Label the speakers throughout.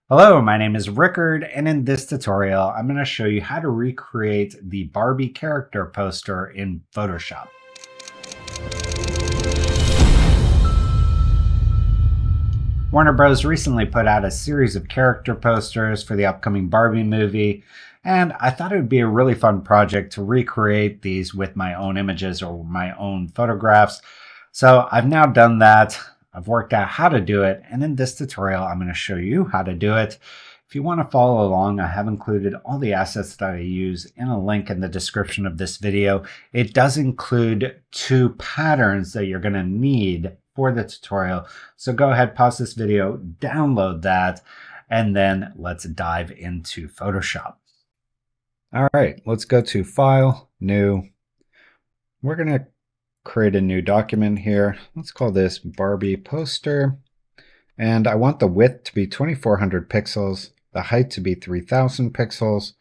Speaker 1: Hello, my name is Rickard, and in this tutorial, I'm going to show you how to recreate the Barbie character poster in Photoshop. Warner Bros. Recently put out a series of character posters for the upcoming Barbie movie, and I thought it would be a really fun project to recreate these with my own images or my own photographs. So I've now done that. I've worked out how to do it, and in this tutorial, I'm going to show you how to do it. If you want to follow along, I have included all the assets that I use in a link in the description of this video. It does include 2 patterns that you're going to need for the tutorial. So go ahead, pause this video, download that, and then let's dive into Photoshop. All right, let's go to File, New. We're going to create a new document here. Let's call this Barbie Poster. And I want the width to be 2400 pixels, the height to be 3000 pixels,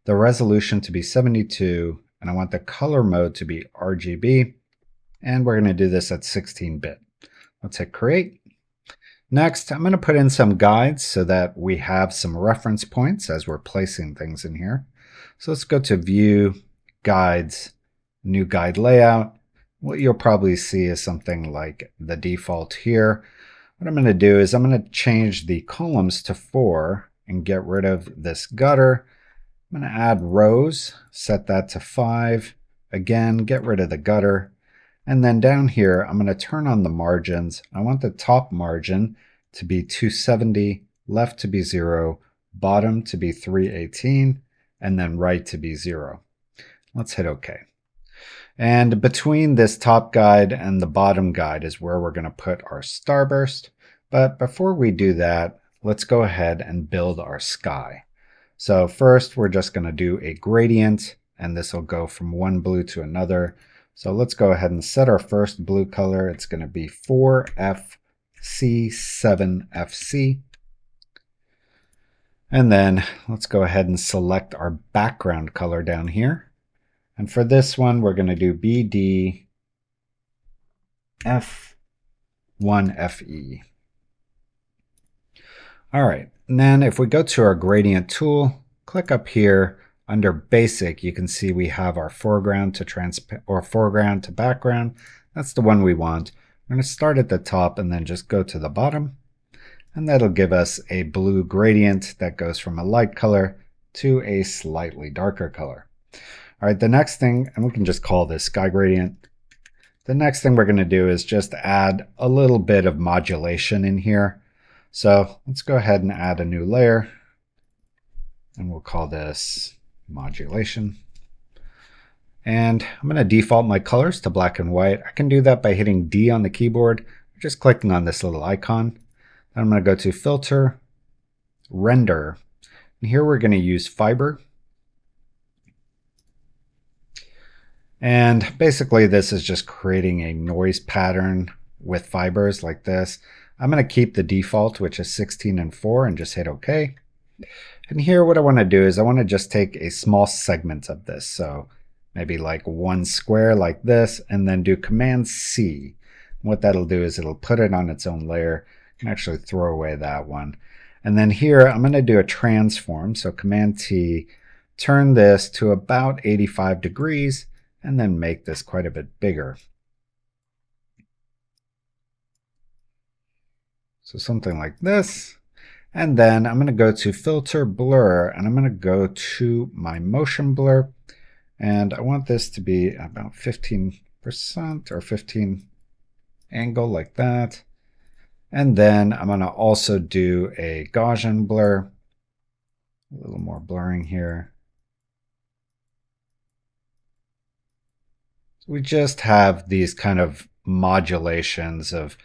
Speaker 1: the resolution to be 72, and I want the color mode to be RGB. And we're going to do this at 16-bit. Let's hit create. Next, I'm going to put in some guides so that we have some reference points as we're placing things in here. So let's go to View, Guides, New Guide Layout. What you'll probably see is something like the default here. What I'm going to do is I'm going to change the columns to 4 and get rid of this gutter. I'm going to add rows, set that to 5. Again, get rid of the gutter. And then down here, I'm going to turn on the margins. I want the top margin to be 270, left to be 0, bottom to be 318, and then right to be 0. Let's hit OK. And between this top guide and the bottom guide is where we're going to put our starburst. But before we do that, let's go ahead and build our sky. So first, we're just going to do a gradient, and this will go from one blue to another. So let's go ahead and set our first blue color. It's going to be 4FC7FC. And then let's go ahead and select our background color down here. And for this one, we're going to do BDF1FE. All right, and then if we go to our gradient tool, click up here under basic, you can see we have our foreground to background. That's the one we want. We're going to start at the top and then just go to the bottom. And that'll give us a blue gradient that goes from a light color to a slightly darker color. All right, the next thing, and we can just call this sky gradient. The next thing we're going to do is just add a little bit of modulation in here. So let's go ahead and add a new layer, and we'll call this modulation. And I'm going to default my colors to black and white. I can do that by hitting D on the keyboard, just clicking on this little icon. Then I'm going to go to Filter, Render, and here we're going to use Fiber. And basically this is just creating a noise pattern with fibers like this. I'm going to keep the default, which is 16 and 4, and just hit OK. And here what I want to do is I want to just take a small segment of this. So maybe like one square like this, and then do Command C. And what that'll do is it'll put it on its own layer. You can actually throw away that one. And then here I'm going to do a transform. So Command T, turn this to about 85 degrees. And then make this quite a bit bigger. So something like this. And then I'm going to go to Filter, Blur, and I'm going to go to my Motion Blur. And I want this to be about 15% or 15 angle like that. And then I'm going to also do a Gaussian blur. A little more blurring here. We just have these kind of modulations of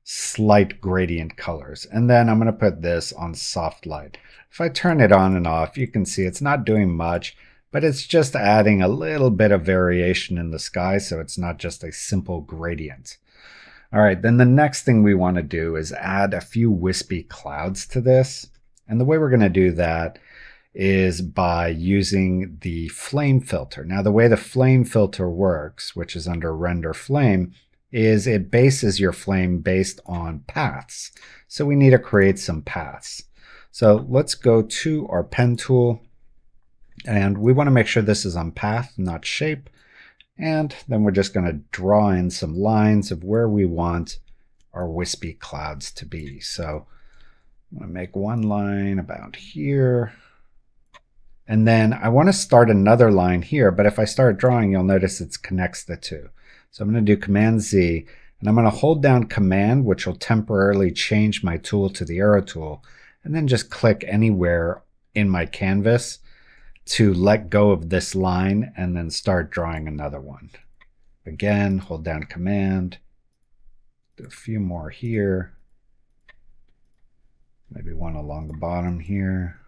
Speaker 1: slight gradient colors. And then I'm going to put this on soft light. If I turn it on and off, you can see it's not doing much, but it's just adding a little bit of variation in the sky, so it's not just a simple gradient. All right, then the next thing we want to do is add a few wispy clouds to this. And the way we're going to do that is by using the flame filter. Now the way the flame filter works, which is under Render Flame, is it bases your flame based on paths. So we need to create some paths. So let's go to our pen tool, and we want to make sure this is on path, not shape. And then we're just going to draw in some lines of where we want our wispy clouds to be. So I'm going to make one line about here. And then I want to start another line here, but if I start drawing, you'll notice it connects the two. So I'm going to do Command Z, and I'm going to hold down Command, which will temporarily change my tool to the arrow tool, and then just click anywhere in my canvas to let go of this line and then start drawing another one. Again, hold down Command, do a few more here, maybe one along the bottom here,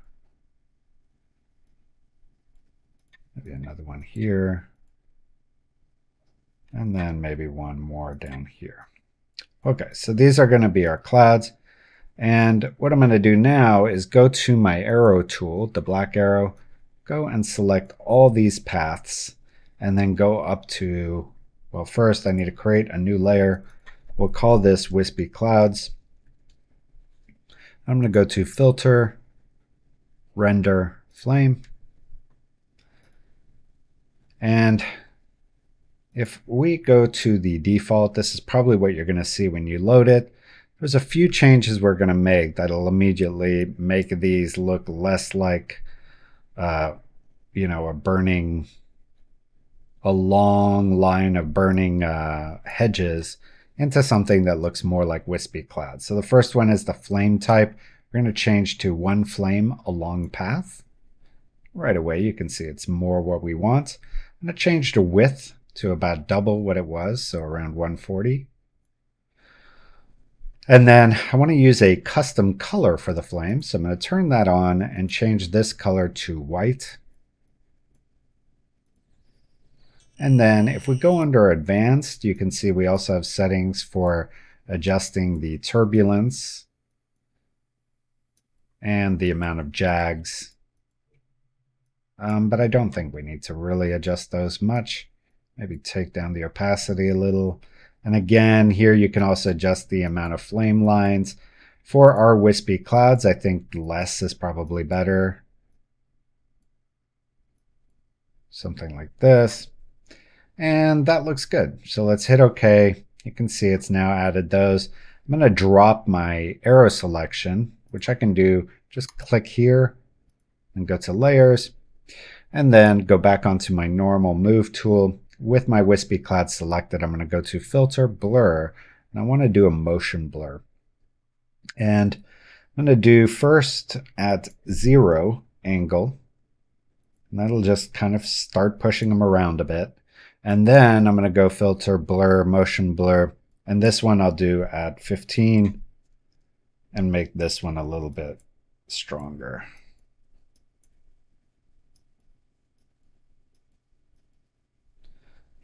Speaker 1: maybe another one here, and then maybe one more down here. Okay, so these are going to be our clouds. And what I'm going to do now is go to my arrow tool, the black arrow, go and select all these paths, and then go up to, well, first I need to create a new layer. We'll call this Wispy Clouds. I'm going to go to Filter, Render, Flame. And if we go to the default, this is probably what you're going to see when you load it. There's a few changes we're going to make that'll immediately make these look less like a long line of burning hedges into something that looks more like wispy clouds. So the first one is the flame type. We're going to change to one flame along path. Right away, you can see it's more what we want. I'm going to change the width to about double what it was, so around 140. And then I want to use a custom color for the flame, so I'm going to turn that on and change this color to white. And then if we go under Advanced, you can see we also have settings for adjusting the turbulence and the amount of jags. But I don't think we need to really adjust those much. Maybe take down the opacity a little. And again, here you can also adjust the amount of flame lines. For our wispy clouds, I think less is probably better. Something like this. And that looks good. So let's hit OK. You can see it's now added those. I'm going to drop my arrow selection, which I can do. Just click here and go to Layers. And then go back onto my normal Move tool. With my wispy cloud selected, I'm going to go to Filter, Blur, and I want to do a motion blur. And I'm going to do first at 0 angle, and that'll just kind of start pushing them around a bit. And then I'm going to go Filter, Blur, Motion Blur, and this one I'll do at 15 and make this one a little bit stronger.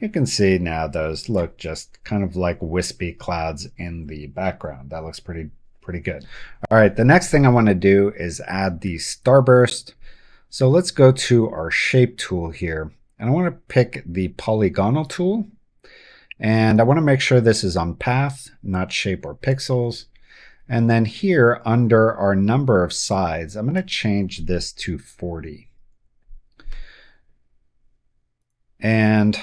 Speaker 1: You can see now those look just kind of like wispy clouds in the background. That looks pretty good. All right, the next thing I want to do is add the Starburst. So let's go to our Shape tool here. And I want to pick the Polygonal tool. And I want to make sure this is on Path, not Shape or Pixels. And then here under our number of sides, I'm going to change this to 40. And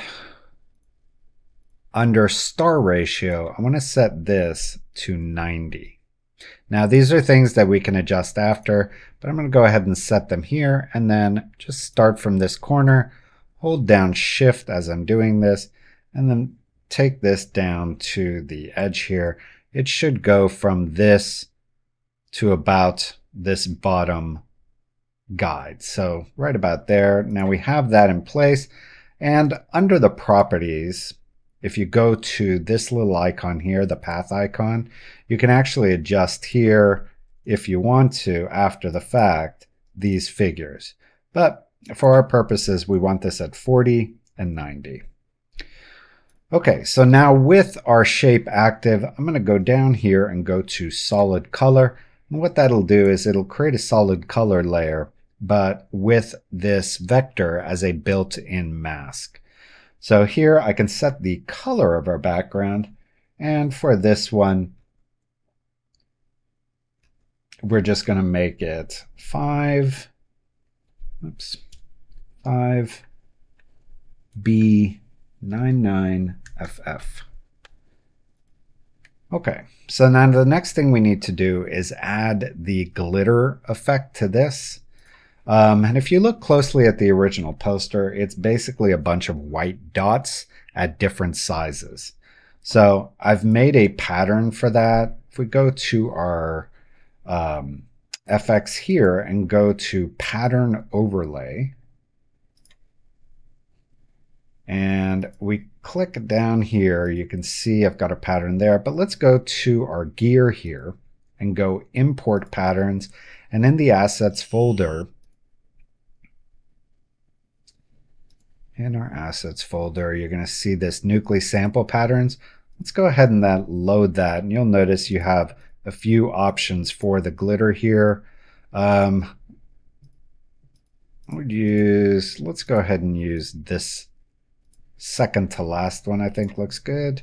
Speaker 1: under star ratio, I want to set this to 90. Now these are things that we can adjust after, but I'm going to go ahead and set them here and then just start from this corner, hold down Shift as I'm doing this, and then take this down to the edge here. It should go from this to about this bottom guide. So right about there. Now we have that in place. And under the properties, if you go to this little icon here, the path icon, you can actually adjust here if you want to after the fact these figures. But for our purposes, we want this at 40 and 90. Okay, so now with our shape active, I'm going to go down here and go to solid color. And what that'll do is it'll create a solid color layer, but with this vector as a built-in mask. So here I can set the color of our background, and for this one, we're just going to make it 5, oops, 5B99FF. Okay, so now the next thing we need to do is add the glitter effect to this. And if you look closely at the original poster, it's basically a bunch of white dots at different sizes. So I've made a pattern for that. If we go to our FX here and go to pattern overlay, and we click down here, you can see I've got a pattern there, but let's go to our gear here and go import patterns, and in the assets folder, you're going to see this Nucly sample patterns. Let's go ahead and load that, and you'll notice you have a few options for the glitter here. Let's go ahead and use this second to last one. I think looks good.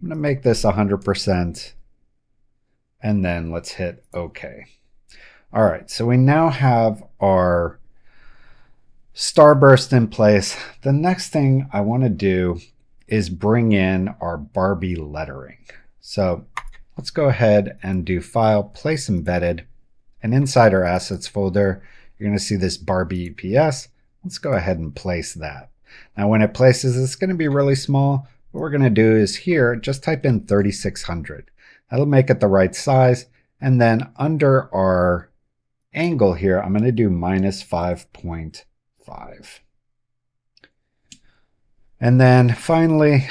Speaker 1: I'm going to make this 100%, and then let's hit OK. All right, so we now have our Starburst in place. The next thing I want to do is bring in our Barbie lettering. So let's go ahead and do File, Place Embedded, and inside our Assets folder, you're going to see this Barbie EPS. Let's go ahead and place that. Now when it places, it's going to be really small. What we're going to do is here, just type in 3600. That'll make it the right size. And then under our angle here, I'm going to do minus 5.5. And then finally,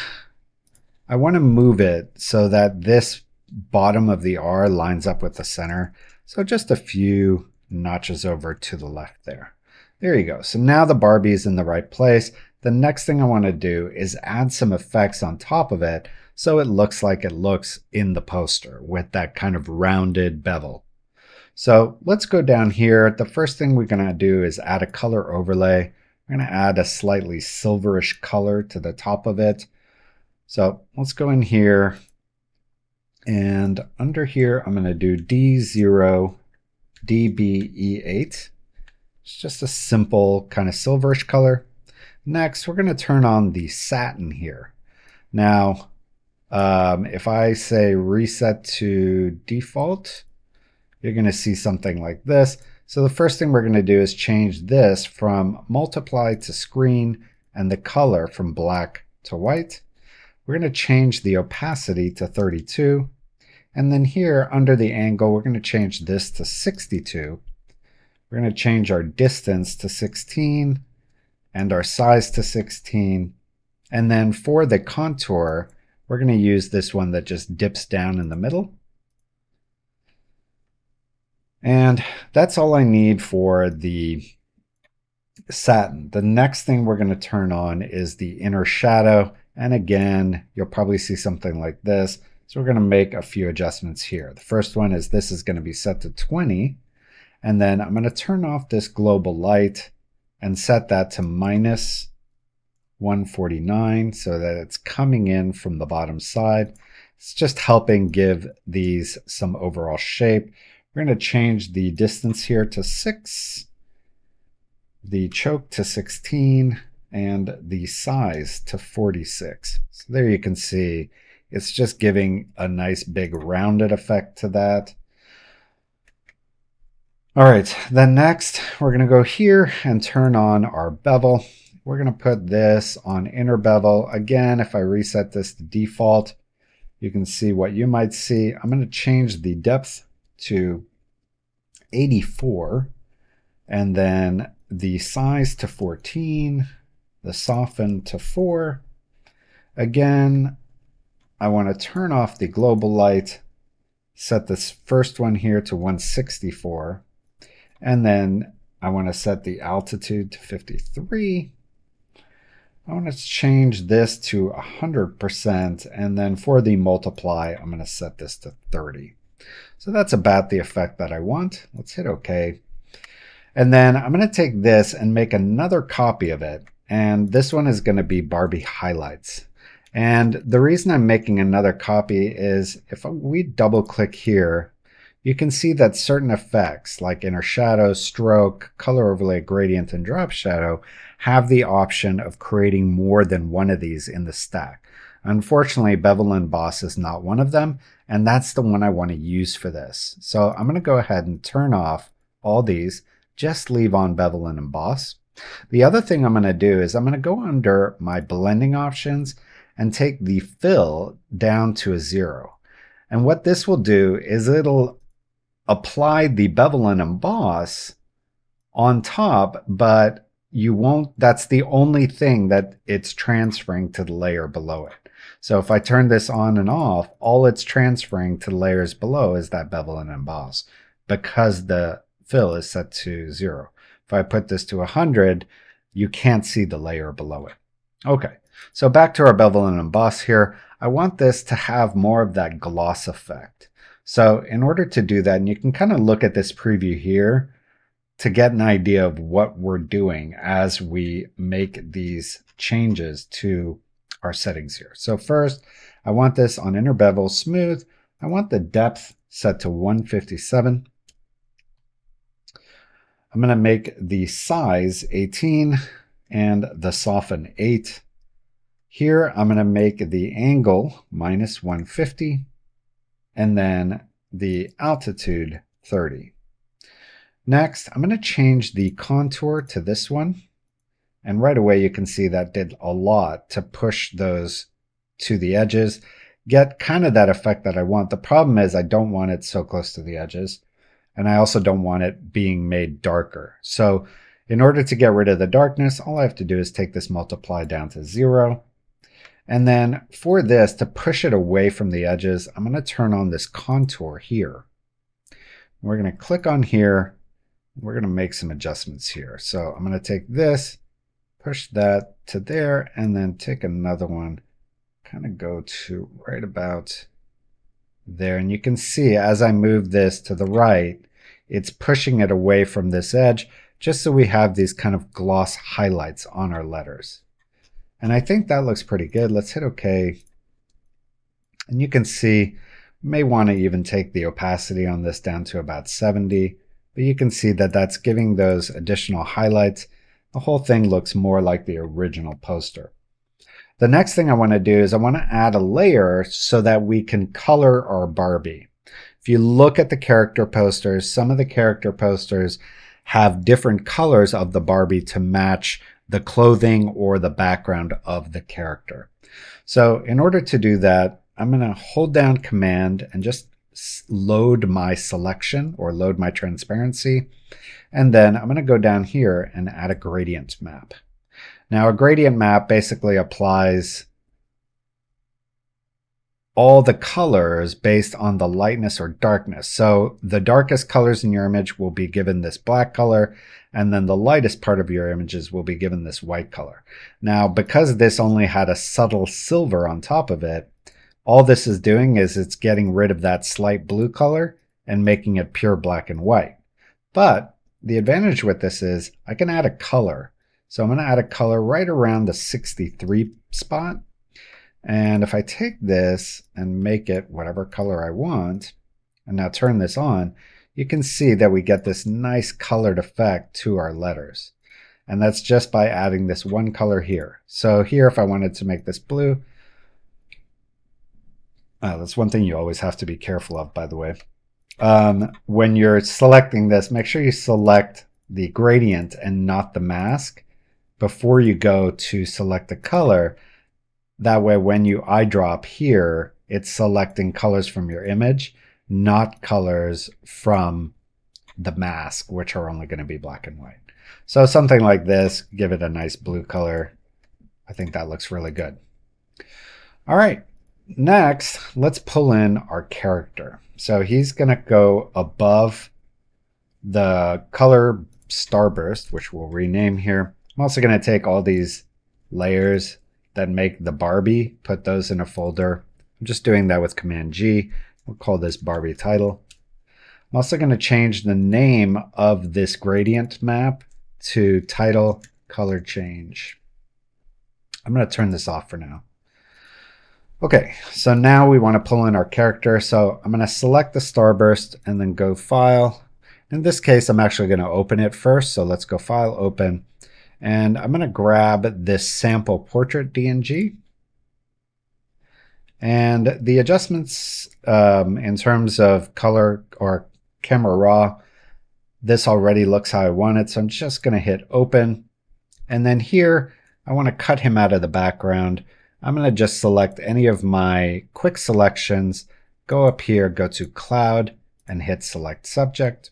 Speaker 1: I want to move it so that this bottom of the R lines up with the center. So just a few notches over to the left there. There you go. So now the Barbie is in the right place. The next thing I want to do is add some effects on top of it so it looks like it looks in the poster with that kind of rounded bevel. So let's go down here. The first thing we're going to do is add a color overlay. We're going to add a slightly silverish color to the top of it. So let's go in here, and under here I'm going to do D0 DBE8. It's just a simple kind of silverish color. Next, we're going to turn on the satin here. Now, if I say reset to default, you're going to see something like this. So the first thing we're going to do is change this from multiply to screen and the color from black to white. We're going to change the opacity to 32. And then here under the angle, we're going to change this to 62. We're going to change our distance to 16 and our size to 16. And then for the contour, we're going to use this one that just dips down in the middle. And that's all I need for the satin. The next thing we're going to turn on is the inner shadow. And again, you'll probably see something like this. So we're going to make a few adjustments here. The first one is this is going to be set to 20. And then I'm going to turn off this global light and set that to minus 149 so that it's coming in from the bottom side. It's just helping give these some overall shape. We're going to change the distance here to 6, the choke to 16, and the size to 46. So there you can see it's just giving a nice big rounded effect to that. All right, then next we're going to go here and turn on our bevel. We're going to put this on inner bevel. Again, if I reset this to default, you can see what you might see. I'm going to change the depth to 84 and then the size to 14, the soften to 4. Again, I want to turn off the global light, set this first one here to 164, and then I want to set the altitude to 53. I want to change this to 100%, and then for the multiply, I'm going to set this to 30. So that's about the effect that I want. Let's hit OK. And then I'm going to take this and make another copy of it. And this one is going to be Barbie highlights. And the reason I'm making another copy is if we double click here, you can see that certain effects like inner shadow, stroke, color overlay, gradient, and drop shadow have the option of creating more than one of these in the stack. Unfortunately, bevel and emboss is not one of them, and that's the one I want to use for this. So I'm going to go ahead and turn off all these, just leave on bevel and emboss. The other thing I'm going to do is I'm going to go under my blending options and take the fill down to a 0. And what this will do is it'll apply the bevel and emboss on top, but you won't, that's the only thing that it's transferring to the layer below it. So if I turn this on and off, all it's transferring to the layers below is that bevel and emboss because the fill is set to 0. If I put this to 100, you can't see the layer below it. Okay, so back to our bevel and emboss here. I want this to have more of that gloss effect. So in order to do that, and you can kind of look at this preview here to get an idea of what we're doing as we make these changes to our settings here. So first, I want this on inner bevel smooth. I want the depth set to 157. I'm going to make the size 18 and the soften 8. Here, I'm going to make the angle minus 150 and then the altitude 30. Next, I'm going to change the contour to this one. And right away, you can see that did a lot to push those to the edges, get kind of that effect that I want. The problem is I don't want it so close to the edges. And I also don't want it being made darker. So in order to get rid of the darkness, all I have to do is take this multiply down to 0. And then for this, to push it away from the edges, I'm going to turn on this contour here. We're going to click on here. We're going to make some adjustments here. So I'm going to take this, push that to there, and then take another one, kind of go to right about there. And you can see as I move this to the right, it's pushing it away from this edge, just so we have these kind of gloss highlights on our letters. And I think that looks pretty good. Let's hit OK. And you can see, we may want to even take the opacity on this down to about 70. But you can see that that's giving those additional highlights. The whole thing looks more like the original poster. The next thing I want to do is I want to add a layer so that we can color our Barbie. If you look at the character posters, some of the character posters have different colors of the Barbie to match the clothing or the background of the character. So in order to do that, I'm going to hold down Command and just load my selection or load my transparency. And then I'm going to go down here and add a gradient map. Now a gradient map basically applies all the colors based on the lightness or darkness. So the darkest colors in your image will be given this black color, and then the lightest part of your images will be given this white color. Now, because this only had a subtle silver on top of it, all this is doing is it's getting rid of that slight blue color and making it pure black and white. But the advantage with this is I can add a color. So I'm going to add a color right around the 63 spot. And if I take this and make it whatever color I want, and now turn this on, you can see that we get this nice colored effect to our letters. And that's just by adding this one color here. So here, if I wanted to make this blue, that's one thing you always have to be careful of, by the way. When you're selecting this, make sure you select the gradient and not the mask before you go to select the color. That way, when you eyedrop here, it's selecting colors from your image, not colors from the mask, which are only going to be black and white. So something like this, give it a nice blue color. I think that looks really good. All right, next, let's pull in our character. So he's going to go above the color Starburst, which we'll rename here. I'm also going to take all these layers that make the Barbie, put those in a folder. I'm just doing that with Command G. We'll call this Barbie title. I'm also going to change the name of this gradient map to title color change. I'm going to turn this off for now. Okay, so now we want to pull in our character. So I'm going to select the Starburst and then go File. In this case, I'm actually going to open it first. So let's go File, Open. And I'm going to grab this sample portrait DNG. And the adjustments in terms of color or camera raw, this already looks how I want it. So I'm just going to hit Open. And then here, I want to cut him out of the background. I'm going to just select any of my quick selections, go up here, go to Cloud, and hit Select Subject.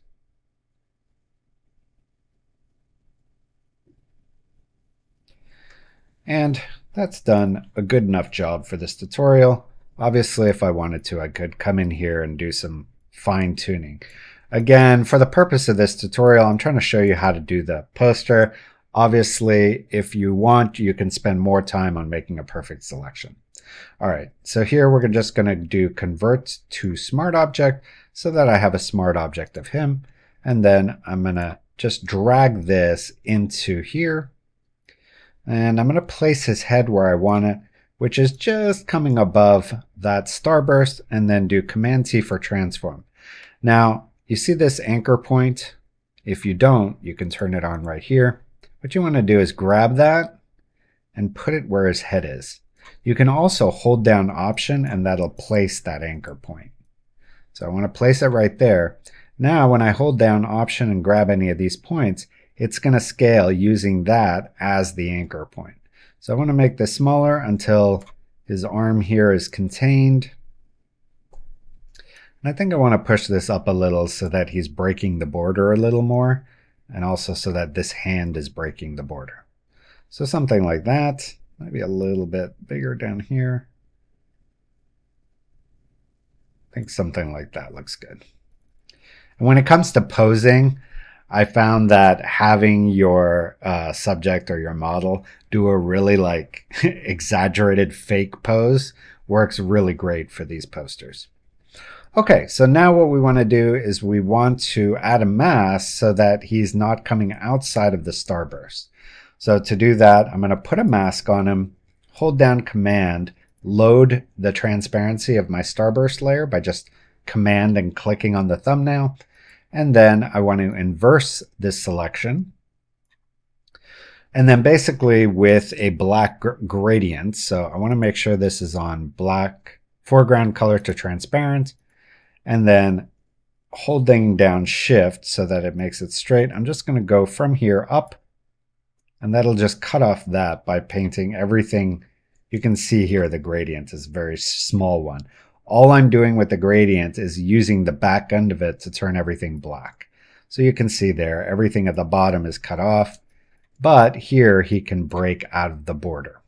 Speaker 1: And that's done a good enough job for this tutorial. Obviously, if I wanted to, I could come in here and do some fine tuning. Again, for the purpose of this tutorial, I'm trying to show you how to do the poster. Obviously, if you want, you can spend more time on making a perfect selection. All right, so here we're just going to do Convert to Smart Object so that I have a smart object of him. And then I'm going to just drag this into here. And I'm going to place his head where I want it, which is just coming above that Starburst, and then do Command-T for Transform. Now, you see this anchor point? If you don't, you can turn it on right here. What you want to do is grab that and put it where his head is. You can also hold down Option and that'll place that anchor point. So I want to place it right there. Now when I hold down Option and grab any of these points, it's going to scale using that as the anchor point. So I want to make this smaller until his arm here is contained. And I think I want to push this up a little so that he's breaking the border a little more, and also so that this hand is breaking the border. So something like that, maybe a little bit bigger down here. I think something like that looks good. And when it comes to posing, I found that having your subject or your model do a really exaggerated fake pose works really great for these posters. Okay, so now what we want to do is we want to add a mask so that he's not coming outside of the Starburst. So to do that, I'm going to put a mask on him, hold down Command, load the transparency of my Starburst layer by just Command and clicking on the thumbnail. And then I want to inverse this selection. And then basically with a black gradient, so I want to make sure this is on black, foreground color to transparent, and then holding down Shift so that it makes it straight. I'm just going to go from here up, and that'll just cut off that by painting everything. You can see here the gradient is a very small one. All I'm doing with the gradient is using the back end of it to turn everything black. So you can see there, everything at the bottom is cut off, but here he can break out of the border.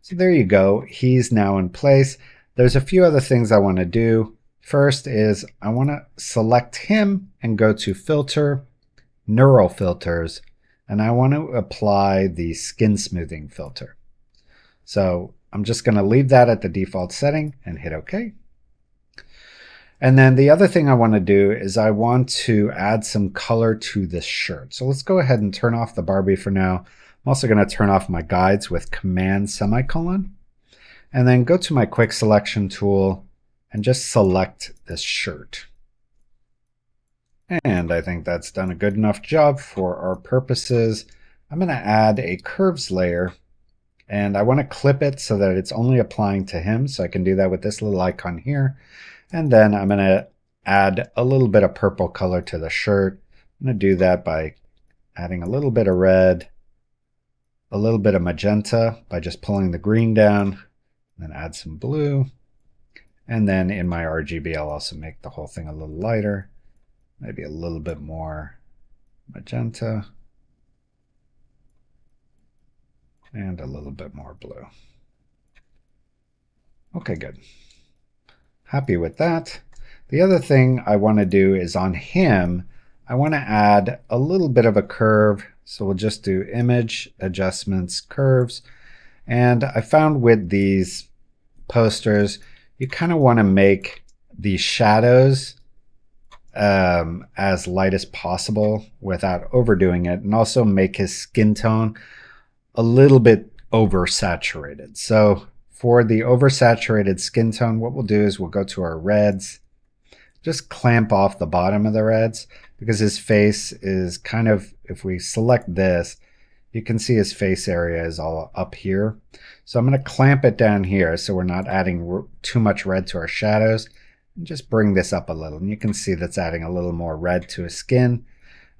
Speaker 1: So there you go. He's now in place. There's a few other things I want to do. First is I want to select him and go to Filter, Neural Filters, and I want to apply the Skin Smoothing filter. So I'm just going to leave that at the default setting and hit OK. And then the other thing I want to do is I want to add some color to this shirt. So let's go ahead and turn off the Barbie for now. I'm also going to turn off my guides with Command semicolon, and then go to my quick selection tool and just select this shirt. And I think that's done a good enough job for our purposes. I'm going to add a curves layer, and I want to clip it so that it's only applying to him. So I can do that with this little icon here. And then I'm going to add a little bit of purple color to the shirt. I'm going to do that by adding a little bit of red, a little bit of magenta by just pulling the green down, and then add some blue. And then in my RGB, I'll also make the whole thing a little lighter, maybe a little bit more magenta, and a little bit more blue. Okay, good. Happy with that. The other thing I want to do is on him, I want to add a little bit of a curve. So we'll just do Image, Adjustments, Curves. And I found with these posters, you kind of want to make the shadows as light as possible without overdoing it, and also make his skin tone a little bit oversaturated. So for the oversaturated skin tone, what we'll do is we'll go to our reds, just clamp off the bottom of the reds because his face is kind of, if we select this, you can see his face area is all up here. So I'm going to clamp it down here so we're not adding too much red to our shadows. And just bring this up a little. And you can see that's adding a little more red to his skin.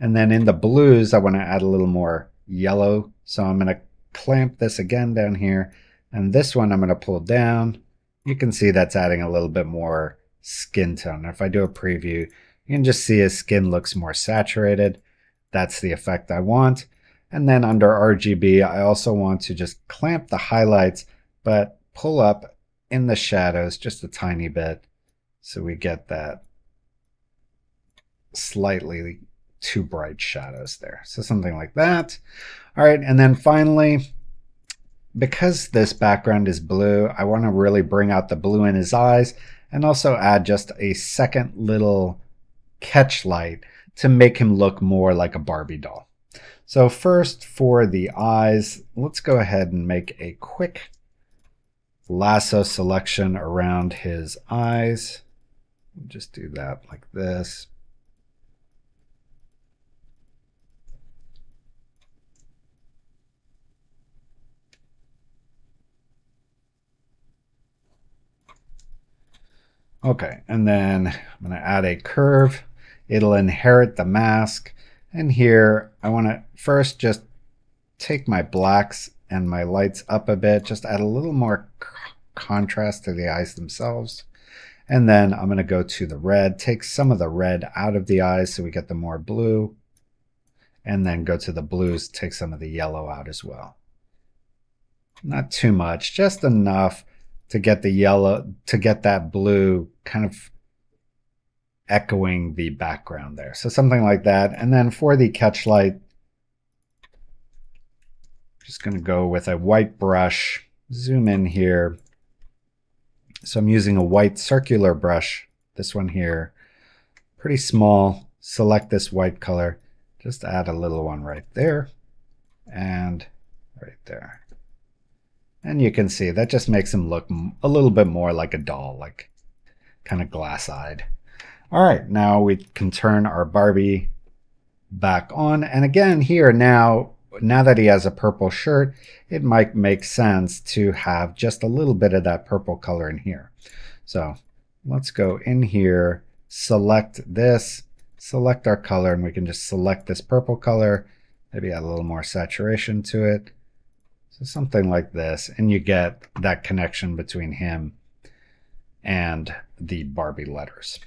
Speaker 1: And then in the blues, I want to add a little more yellow. So I'm going to clamp this again down here. And this one I'm going to pull down. You can see that's adding a little bit more skin tone. If I do a preview, you can just see his skin looks more saturated. That's the effect I want. And then under RGB, I also want to just clamp the highlights, but pull up in the shadows just a tiny bit so we get that slightly too bright shadows there. So something like that. All right, and then finally, because this background is blue, I want to really bring out the blue in his eyes and also add just a second little catch light to make him look more like a Barbie doll. So first for the eyes, let's go ahead and make a quick lasso selection around his eyes. Just do that like this. Okay, and then I'm going to add a curve. It'll inherit the mask. And here I want to first just take my blacks and my lights up a bit, just add a little more contrast to the eyes themselves. And then I'm going to go to the red, take some of the red out of the eyes so we get the more blue. And then go to the blues, take some of the yellow out as well. Not too much, just enough to get the yellow, to get that blue kind of echoing the background there. So something like that. And then for the catch light, just going to go with a white brush, zoom in here. So I'm using a white circular brush, this one here, pretty small. Select this white color, just add a little one right there and right there. And you can see that just makes him look a little bit more like a doll, like kind of glass-eyed. All right, now we can turn our Barbie back on. And again, here now that he has a purple shirt, it might make sense to have just a little bit of that purple color in here. So let's go in here, select this, select our color, and we can just select this purple color, maybe add a little more saturation to it. So something like this, and you get that connection between him and the Barbie letters.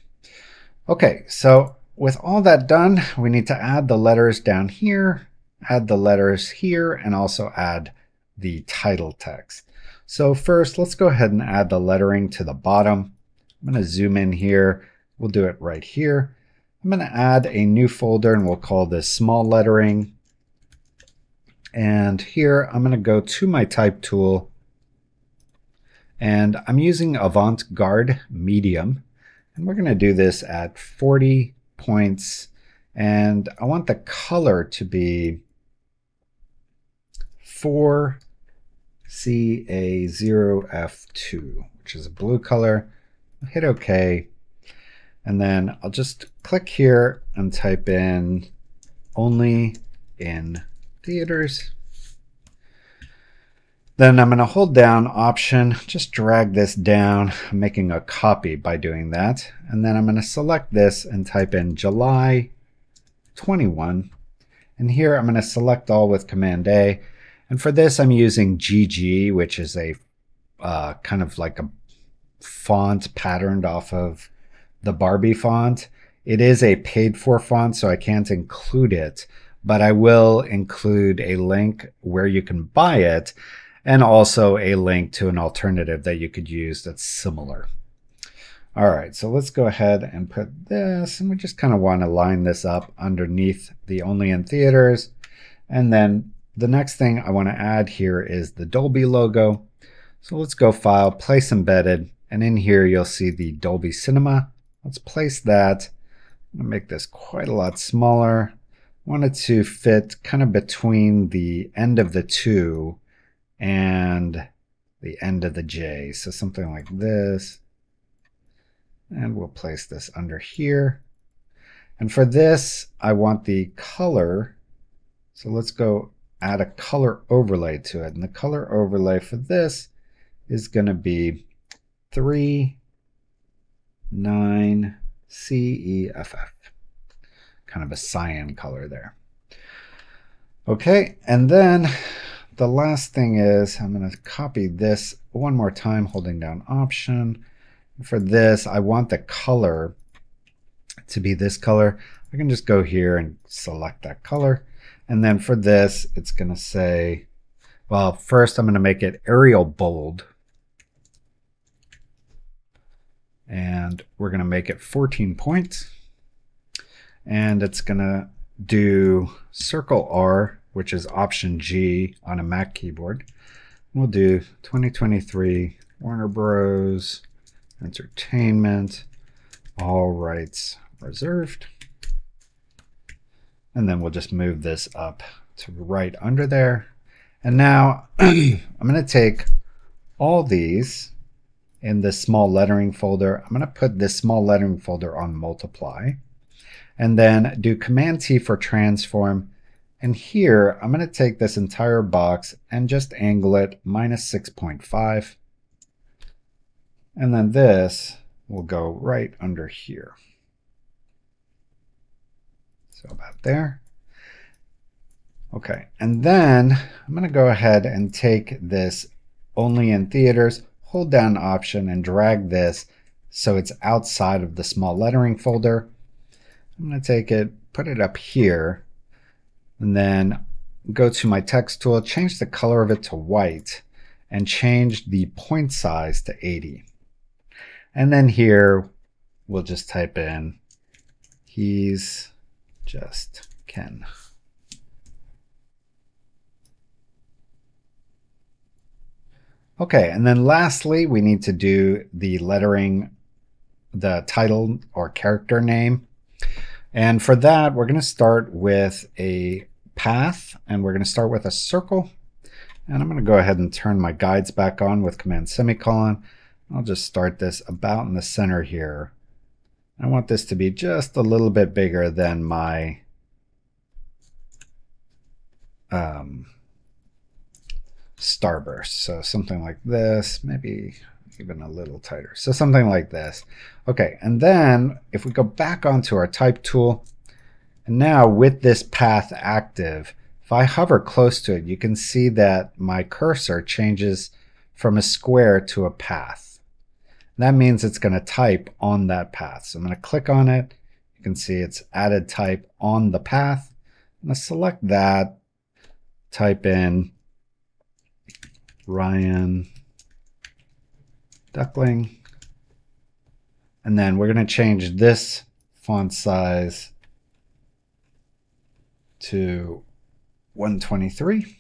Speaker 1: Okay, so with all that done, we need to add the letters down here, add the letters here, and also add the title text. So first, let's go ahead and add the lettering to the bottom. I'm going to zoom in here. We'll do it right here. I'm going to add a new folder, and we'll call this small lettering. And here, I'm going to go to my type tool, and I'm using Avant-Garde Medium. And we're going to do this at 40 points. And I want the color to be 4CA0F2, which is a blue color. I'll hit OK. And then I'll just click here and type in only in theaters. Then I'm going to hold down Option, just drag this down. I'm making a copy by doing that. And then I'm going to select this and type in July 21. And here I'm going to select all with Command A. And for this, I'm using GG, which is a kind of like a font patterned off of the Barbie font. It is a paid for font, so I can't include it, but I will include a link where you can buy it, and also a link to an alternative that you could use that's similar. All right, so let's go ahead and put this, and we just kind of want to line this up underneath the only in theaters. And then the next thing I want to add here is the Dolby logo. So let's go File, Place Embedded, and in here you'll see the Dolby Cinema. Let's place that. I'm going to make this quite a lot smaller. I want it to fit kind of between the end of the two and the end of the J. So something like this. And we'll place this under here. And for this, I want the color. So let's go add a color overlay to it. And the color overlay for this is going to be 39CEFF. Kind of a cyan color there. Okay, and then the last thing is I'm going to copy this one more time, holding down Option. For this, I want the color to be this color. I can just go here and select that color. And then for this, it's going to say, well, first I'm going to make it Arial bold. And we're going to make it 14 points. And it's going to do Circle R, which is Option G on a Mac keyboard. We'll do 2023 Warner Bros. Entertainment, all rights reserved. And then we'll just move this up to right under there. And now I'm going to take all these in this small lettering folder. I'm going to put this small lettering folder on multiply. And then do Command T for transform. And here I'm going to take this entire box and just angle it -6.5. And then this will go right under here. So about there. Okay, and then I'm going to go ahead and take this only in theaters, hold down Option and drag this so it's outside of the small lettering folder. I'm going to take it, put it up here, and then go to my text tool, change the color of it to white, and change the point size to 80. And then here, we'll just type in, he's just Ken. Okay, and then lastly, we need to do the lettering, the title or character name. And for that, we're going to start with a path, and we're going to start with a circle. And I'm going to go ahead and turn my guides back on with Command semicolon. I'll just start this about in the center here. I want this to be just a little bit bigger than my Starburst. So something like this, maybe even a little tighter. So something like this. Okay, and then if we go back onto our type tool, and now with this path active, if I hover close to it, you can see that my cursor changes from a square to a path. That means it's going to type on that path. So I'm going to click on it. You can see it's added type on the path. I'm going to select that, type in Ryan Duckling, and then we're going to change this font size to 123.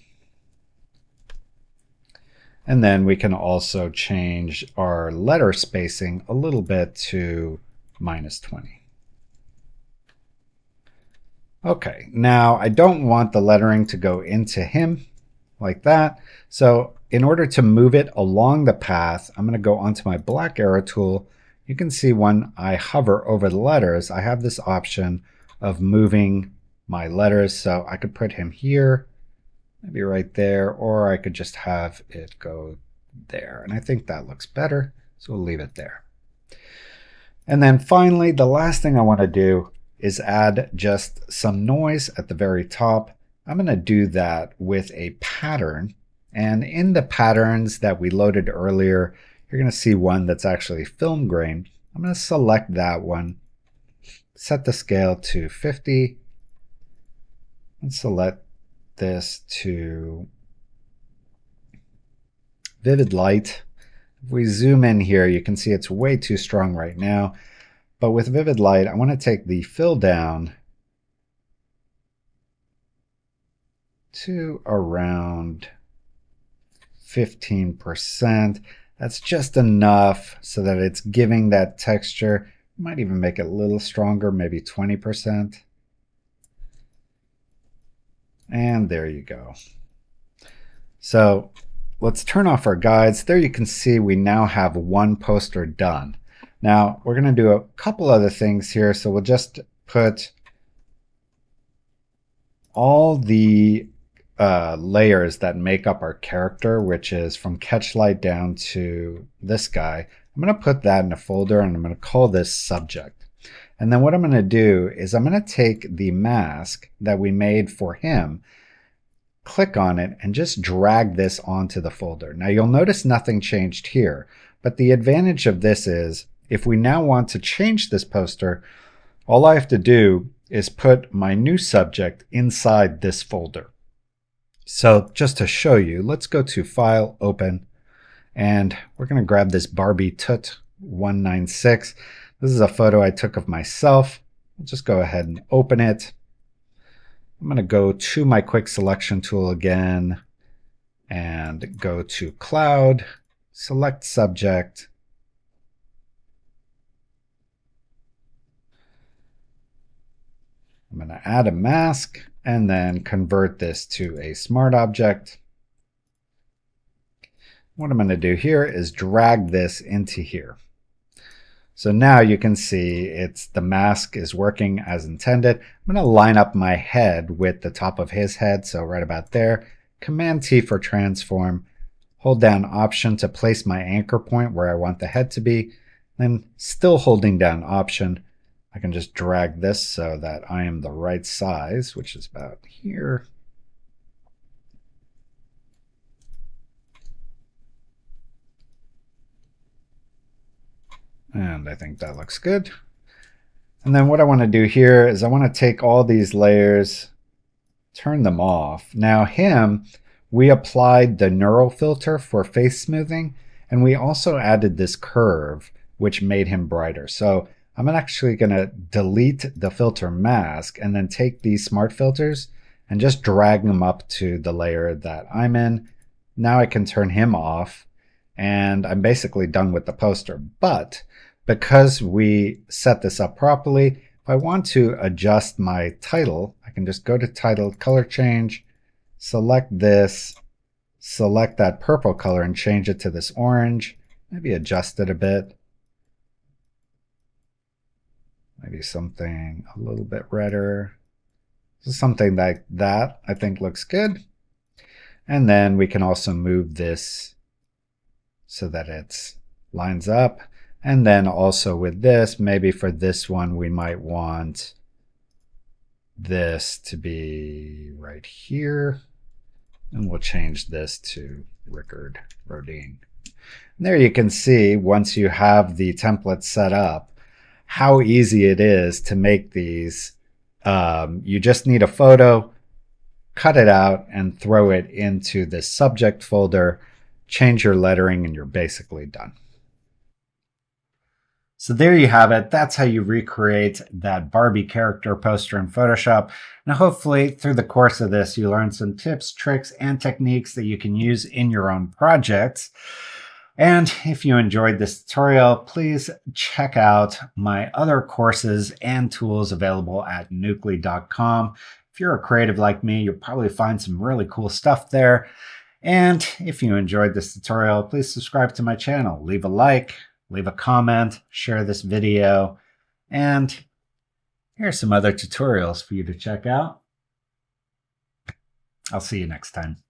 Speaker 1: And then we can also change our letter spacing a little bit to -20. Okay, now I don't want the lettering to go into him like that. So in order to move it along the path, I'm going to go onto my black arrow tool. You can see when I hover over the letters, I have this option of moving my letters. So I could put him here, maybe right there, or I could just have it go there. And I think that looks better, so we'll leave it there. And then finally, the last thing I want to do is add just some noise at the very top. I'm going to do that with a pattern. And in the patterns that we loaded earlier, you're going to see one that's actually film grain. I'm going to select that one, set the scale to 50, and select this to vivid light. If we zoom in here, you can see it's way too strong right now. But with vivid light, I want to take the fill down to around 15%. That's just enough so that it's giving that texture. You might even make it a little stronger, maybe 20%. And there you go. So let's turn off our guides. There you can see we now have one poster done. Now we're going to do a couple other things here. So we'll just put all the layers that make up our character, which is from Catchlight down to this guy. I'm going to put that in a folder and I'm going to call this subject. And then what I'm going to do is I'm going to take the mask that we made for him, click on it, and just drag this onto the folder. Now you'll notice nothing changed here, but the advantage of this is if we now want to change this poster, all I have to do is put my new subject inside this folder. So just to show you, let's go to File, Open, and we're going to grab this Barbie Tut 196. This is a photo I took of myself. I'll just go ahead and open it. I'm going to go to my quick selection tool again and go to Cloud, select Subject. I'm going to add a mask and then convert this to a smart object. What I'm going to do here is drag this into here. So now you can see the mask is working as intended. I'm going to line up my head with the top of his head, so right about there. Command T for transform. Hold down Option to place my anchor point where I want the head to be. Then still holding down Option, I can just drag this so that I am the right size, which is about here. And I think that looks good. And then what I want to do here is I want to take all these layers, turn them off. Now him, we applied the neural filter for face smoothing, and we also added this curve, which made him brighter. So I'm actually going to delete the filter mask and then take these smart filters and just drag them up to the layer that I'm in. Now I can turn him off and I'm basically done with the poster. But because we set this up properly, if I want to adjust my title, I can just go to Title, Color Change, select this, select that purple color and change it to this orange, maybe adjust it a bit. Maybe something a little bit redder. Something like that I think looks good. And then we can also move this so that it lines up. And then also with this, maybe for this one, we might want this to be right here. And we'll change this to Rickard Rodin. And there you can see, once you have the template set up, how easy it is to make these. You just need a photo, cut it out, and throw it into this subject folder, change your lettering, and you're basically done. So there you have it. That's how you recreate that Barbie character poster in Photoshop. Now, hopefully through the course of this, you learned some tips, tricks, and techniques that you can use in your own projects. And if you enjoyed this tutorial, please check out my other courses and tools available at Nucly.com. If you're a creative like me, you'll probably find some really cool stuff there. And if you enjoyed this tutorial, please subscribe to my channel, leave a like, leave a comment, share this video, and here's some other tutorials for you to check out. I'll see you next time.